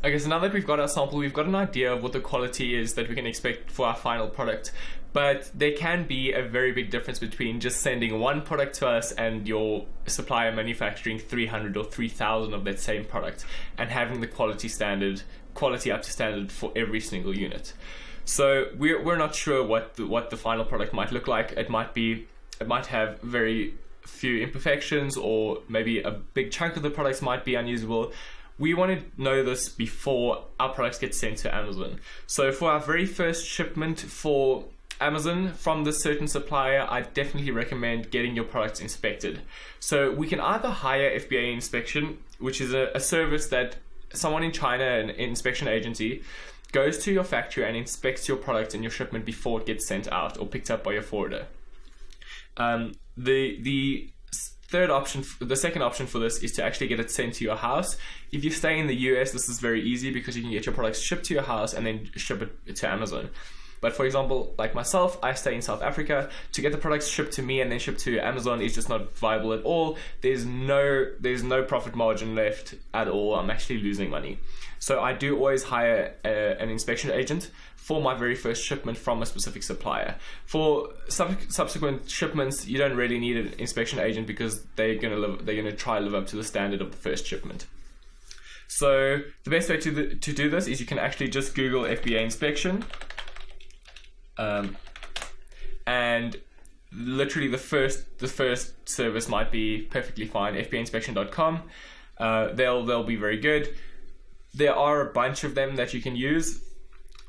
Okay, so now that we've got our sample, we've got an idea of what the quality is that we can expect for our final product. But there can be a very big difference between just sending one product to us and your supplier manufacturing 300 or 3,000 of that same product and having the quality up to standard for every single unit. So we're not sure what the final product might look like. It might have very few imperfections, or maybe a big chunk of the products might be unusable. We want to know this before our products get sent to Amazon. So for our very first shipment for Amazon from this certain supplier, I definitely recommend getting your products inspected. So we can either hire FBA inspection, which is a service that someone in China, an inspection agency, goes to your factory and inspects your product and your shipment before it gets sent out or picked up by your forwarder. The second option for this is to actually get it sent to your house. If you stay in the US, this is very easy because you can get your products shipped to your house and then ship it to Amazon. But for example, like myself, I stay in South Africa. To get the products shipped to me and then shipped to Amazon is just not viable at all. There's no profit margin left at all. I'm actually losing money. So I do always hire an inspection agent for my very first shipment from a specific supplier. For subsequent shipments, you don't really need an inspection agent because they're gonna try to live up to the standard of the first shipment. So the best way to do this is you can actually just Google FBA inspection. And literally the first service might be perfectly fine, fbainspection.com. They'll be very good. There are a bunch of them that you can use.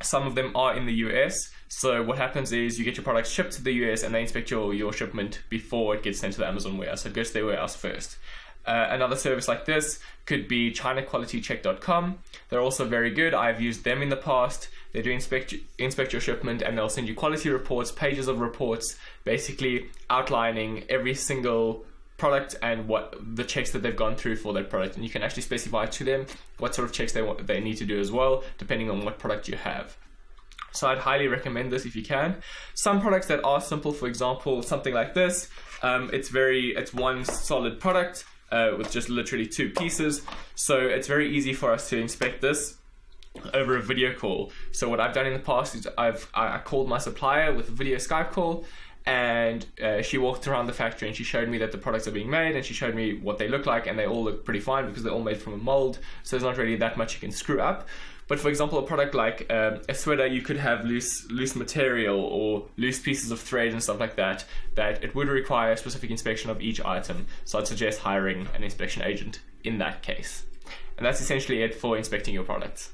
Some of them are in the US. So what happens is you get your products shipped to the US and they inspect your shipment before it gets sent to the Amazon warehouse. So it goes to their warehouse first. Another service like this could be ChinaQualityCheck.com. They're also very good. I've used them in the past. They do inspect your shipment and they'll send you quality reports, pages of reports, basically outlining every single product and what the checks that they've gone through for that product. And you can actually specify to them what sort of checks they need to do as well, depending on what product you have. So I'd highly recommend this if you can. Some products that are simple, for example, something like this, it's one solid product with just literally two pieces. So it's very easy for us to inspect this over a video call. So what I've done in the past is I called my supplier with a video Skype call, and she walked around the factory and she showed me that the products are being made, and she showed me what they look like, and they all look pretty fine because they're all made from a mold, so there's not really that much you can screw up. But for example, a product like a sweater, you could have loose material or loose pieces of thread and stuff like that it would require a specific inspection of each item. So I'd suggest hiring an inspection agent in that case. And that's essentially it for inspecting your products.